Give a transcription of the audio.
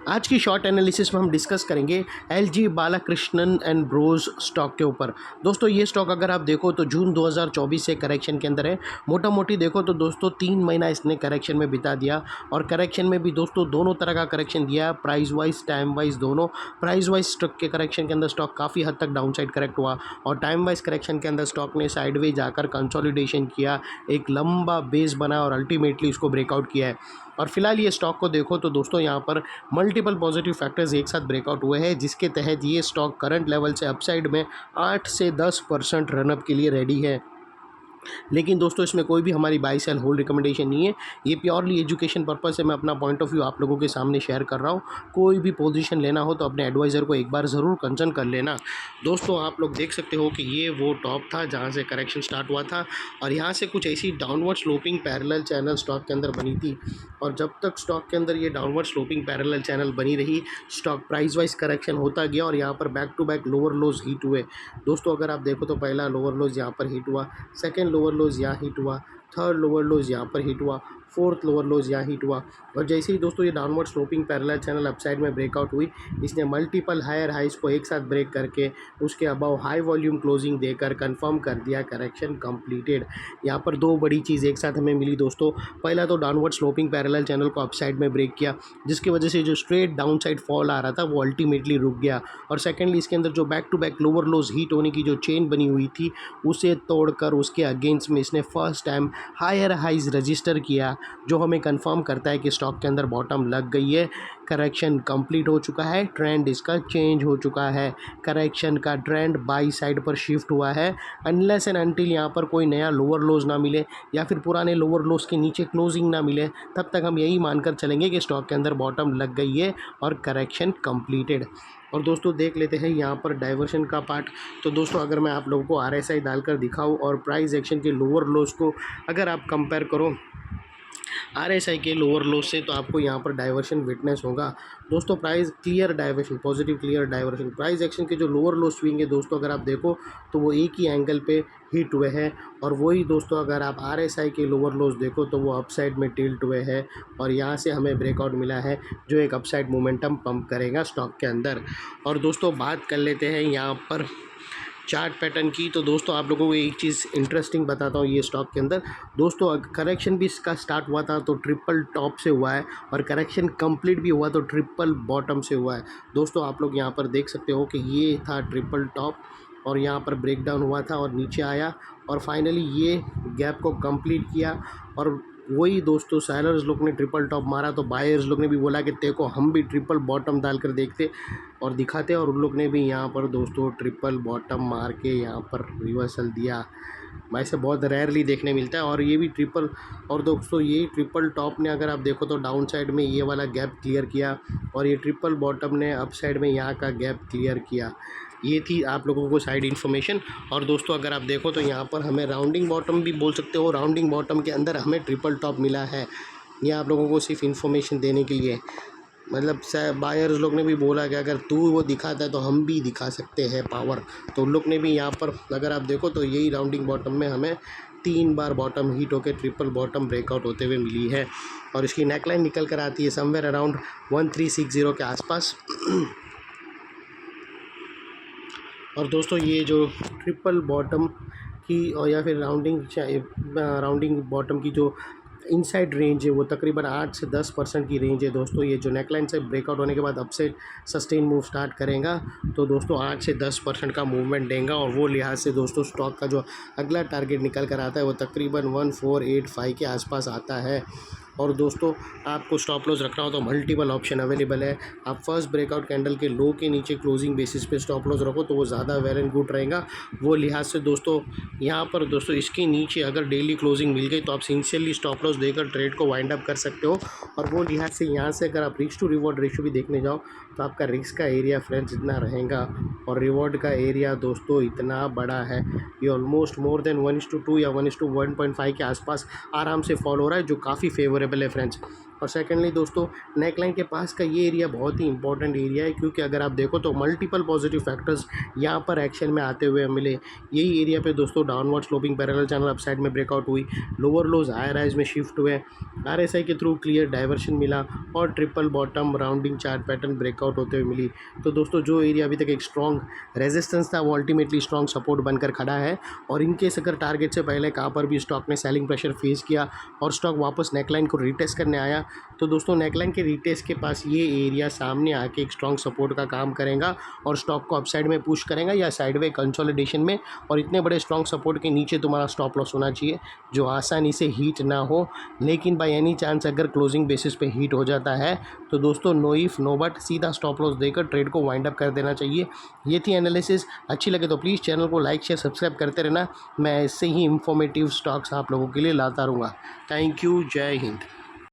आज की short analysis में हम डिस्कस करेंगे LG Balakrishnan and Bros stock के ऊपर। दोस्तों ये स्टॉक अगर आप देखो तो जून 2024 से करेक्शन के अंदर है। मोटा मोटी देखो तो दोस्तों 3 महीना इसने करेक्शन में बिता दिया और करेक्शन में भी दोस्तों दोनों तरह का करेक्शन दिया, प्राइस वाइज टाइम वाइज दोनों। प्राइस वाइज स्टॉक के करेक्शन के अंदर स्टॉक काफ़ी हद तक डाउन साइड करेक्ट हुआ और टाइम वाइज करेक्शन के अंदर स्टॉक ने साइडवेज जाकर कंसोलिडेशन किया, एक लंबा बेस बना और अल्टीमेटली इसको ब्रेकआउट किया है। और फिलहाल ये स्टॉक को देखो तो दोस्तों यहाँ पर मल्टीपल पॉजिटिव फैक्टर्स एक साथ ब्रेकआउट हुए हैं, जिसके तहत ये स्टॉक करंट लेवल से अपसाइड में 8 से 10% रनअप के लिए रेडी है। लेकिन दोस्तों इसमें कोई भी हमारी बाई सेल होल्ड रिकमेंडेशन नहीं है, ये प्योरली एजुकेशन पर्पस से मैं अपना पॉइंट ऑफ व्यू आप लोगों के सामने शेयर कर रहा हूँ। कोई भी पोजीशन लेना हो तो अपने एडवाइज़र को एक बार ज़रूर कंसल्ट कर लेना। दोस्तों आप लोग देख सकते हो कि ये वो टॉप था जहाँ से करेक्शन स्टार्ट हुआ था और यहाँ से कुछ ऐसी downward sloping parallel channel stock के अंदर बनी थी और जब तक स्टॉक के अंदर ये डाउनवर्ड स्लोपिंग पैरेलल चैनल बनी रही, स्टॉक प्राइस वाइज करेक्शन होता गया और यहाँ पर back to back lower lows hit हुए। दोस्तों अगर आप देखो तो पहला लोअर लोज यहाँ पर हिट हुआ, सेकेंड लोअर लोज यहाँ हिट हुआ, थर्ड लोअर लोज यहाँ पर हिट हुआ, फोर्थ लोअर लोज यहाँ हिट हुआ और जैसे ही दोस्तों ये downward sloping parallel channel upside में ब्रेकआउट हुई, इसने मल्टीपल हायर हाइज को एक साथ ब्रेक करके उसके अबाव हाई वॉल्यूम क्लोजिंग देकर कंफर्म कर दिया करेक्शन कंप्लीटेड। यहाँ पर दो बड़ी चीज़ एक साथ हमें मिली दोस्तों। पहला तो डाउनवर्ड स्लोपिंग पैरेलल चैनल को अपसाइड में ब्रेक किया, जिसकी वजह से जो स्ट्रेट डाउन साइड फॉल आ रहा था वो अल्टीमेटली रुक गया और सेकेंडली इसके अंदर जो back to back lower lows hit होने की जो चेन बनी हुई थी उसे तोड़कर उसके अगेंस्ट में इसने first time higher highs register किया, जो हमें कंफर्म करता है कि स्टॉक के अंदर बॉटम लग गई है, करेक्शन कंप्लीट हो चुका है, ट्रेंड इसका चेंज हो चुका है, करेक्शन का ट्रेंड बाई साइड पर शिफ्ट हुआ है। अनलेस एंड अनटिल यहाँ पर कोई नया लोअर लोज ना मिले या फिर पुराने लोअर लोज के नीचे क्लोजिंग ना मिले, तब तक हम यही मानकर चलेंगे कि स्टॉक के अंदर बॉटम लग गई है और करेक्शन कंप्लीटेड। और दोस्तों देख लेते हैं यहाँ पर डाइवर्शन का पार्ट। तो दोस्तों अगर मैं आप लोगों को आरएसआई डालकर दिखाऊं और प्राइस एक्शन के लोअर लोज को अगर आप कंपेयर करो आरएसआई के लोअर लो से, तो आपको यहाँ पर डाइवर्शन विटनेस होगा। दोस्तों price clear diversion, positive clear diversion. Price action के जो लोअर लो स्विंग है दोस्तों अगर आप देखो तो वो एक ही एंगल पे हिट हुए हैं और वही दोस्तों अगर आप आरएसआई के लोअर लोज देखो तो वो अपसाइड में टिल्ट हुए हैं और यहाँ से हमें ब्रेकआउट मिला है जो एक अपसाइड मोमेंटम पंप करेगा स्टॉक के अंदर। और दोस्तों बात कर लेते हैं यहाँ पर चार्ट पैटर्न की। तो दोस्तों आप लोगों को एक चीज़ इंटरेस्टिंग बताता हूँ, ये स्टॉक के अंदर दोस्तों करेक्शन भी इसका स्टार्ट हुआ था तो ट्रिपल टॉप से हुआ है और करेक्शन कंप्लीट भी हुआ तो ट्रिपल बॉटम से हुआ है। दोस्तों आप लोग यहाँ पर देख सकते हो कि ये था ट्रिपल टॉप और यहाँ पर ब्रेक डाउन हुआ था और नीचे आया और फाइनली ये गैप को कंप्लीट किया और वही दोस्तों सेलर्स लोग ने ट्रिपल टॉप मारा तो बायर्स लोग ने भी बोला कि देखो हम भी ट्रिपल बॉटम डालकर देखते और दिखाते, और उन लोग ने भी यहाँ पर दोस्तों ट्रिपल बॉटम मार के यहाँ पर रिवर्सल दिया। वैसे बहुत रेयरली देखने मिलता है और ये भी ट्रिपल, और दोस्तों ये ट्रिपल टॉप ने अगर आप देखो तो डाउन साइड में ये वाला गैप क्लियर किया और ये ट्रिपल बॉटम ने अप साइड में यहाँ का गैप क्लियर किया। ये थी आप लोगों को साइड इन्फॉर्मेशन। और दोस्तों अगर आप देखो तो यहाँ पर हमें राउंडिंग बॉटम भी बोल सकते हो, राउंडिंग बॉटम के अंदर हमें ट्रिपल टॉप मिला है। ये आप लोगों को सिर्फ इन्फॉर्मेशन देने के लिए, मतलब बायर्स लोग ने भी बोला कि अगर तू वो दिखाता है तो हम भी दिखा सकते हैं पावर, तो उन लोग ने भी यहाँ पर अगर आप देखो तो यही राउंडिंग बॉटम में हमें 3 बार बॉटम हीट होकर ट्रिपल बॉटम ब्रेकआउट होते हुए मिली है और इसकी नेकलाइन निकल कर आती है समवेयर अराउंड 1360 के आसपास। और दोस्तों ये जो ट्रिपल बॉटम की और या फिर राउंडिंग बॉटम की जो इनसाइड रेंज है वो तकरीबन 8 से 10% की रेंज है दोस्तों। ये जो नेकलाइन से ब्रेकआउट होने के बाद अपसाइड सस्टेन मूव स्टार्ट करेगा तो दोस्तों 8 से 10% का मूवमेंट देगा और वो लिहाज से दोस्तों स्टॉक का जो अगला टारगेट निकल कर आता है वो तकरीबन 1485 के आसपास आता है। और दोस्तों आपको स्टॉप लॉस रखना हो तो मल्टीपल ऑप्शन अवेलेबल है। आप फर्स्ट ब्रेकआउट कैंडल के लो के नीचे क्लोजिंग बेसिस पे स्टॉप लॉस रखो तो वो ज़्यादा वेल एंड गुड रहेगा। वो लिहाज से दोस्तों यहाँ पर दोस्तों इसके नीचे अगर डेली क्लोजिंग मिल गई तो आप सिंसियरली स्टॉप लॉस देकर ट्रेड को वाइंड अप कर सकते हो। और वो लिहाज से यहाँ से अगर आप रिस्क टू रिवॉर्ड रेशियो भी देखने जाओ तो आपका रिस्क का एरिया फ्रेंड्स इतना रहेगा और रिवॉर्ड का एरिया दोस्तों इतना बड़ा है, ये ऑलमोस्ट मोर देन 1:2 या 1:1.5 के आसपास आराम से फॉल हो रहा है, जो काफ़ी फेवरेबल है फ्रेंड्स। और सेकेंडली दोस्तों नेकलाइन के पास का ये एरिया बहुत ही इंपॉर्टेंट एरिया है, क्योंकि अगर आप देखो तो मल्टीपल पॉजिटिव फैक्टर्स यहाँ पर एक्शन में आते हुए मिले। यही एरिया पे दोस्तों downward sloping parallel channel upside में ब्रेकआउट हुई, लोअर लोज हायर हाइज में शिफ्ट हुए, आरएसआई के थ्रू क्लियर डाइवर्शन मिला और triple bottom rounding chart pattern breakout होते हुए मिली। तो दोस्तों जो एरिया अभी तक एक स्ट्रॉन्ग रेजिस्टेंस था वो अल्टीमेटली स्ट्रॉन्ग सपोर्ट बनकर खड़ा है। और इनकेस अगर टारगेट से पहले कहाँ पर भी स्टॉक ने सेलिंग प्रेशर फेस किया और स्टॉक वापस नेकलाइन को रिटेस्ट करने आया, तो दोस्तों नेकलाइन के रिटेस्ट के पास ये एरिया सामने आके एक स्ट्रॉन्ग सपोर्ट का काम करेगा और स्टॉक को अपसाइड में पुश करेगा या साइडवे कंसोलिडेशन में। और इतने बड़े स्ट्रॉन्ग सपोर्ट के नीचे तुम्हारा स्टॉप लॉस होना चाहिए जो आसानी से हीट ना हो। लेकिन बाय एनी चांस अगर क्लोजिंग बेसिस पे हीट हो जाता है तो दोस्तों नो इफ नो बट सीधा स्टॉप लॉस देकर ट्रेड को वाइंड अप कर देना चाहिए। ये थी एनालिसिस। अच्छी लगे तो प्लीज़ चैनल को लाइक शेयर सब्सक्राइब करते रहना। मैं ऐसे ही इंफॉर्मेटिव स्टॉक्स आप लोगों के लिए लाता रहूँगा। Thank you. जय हिंद।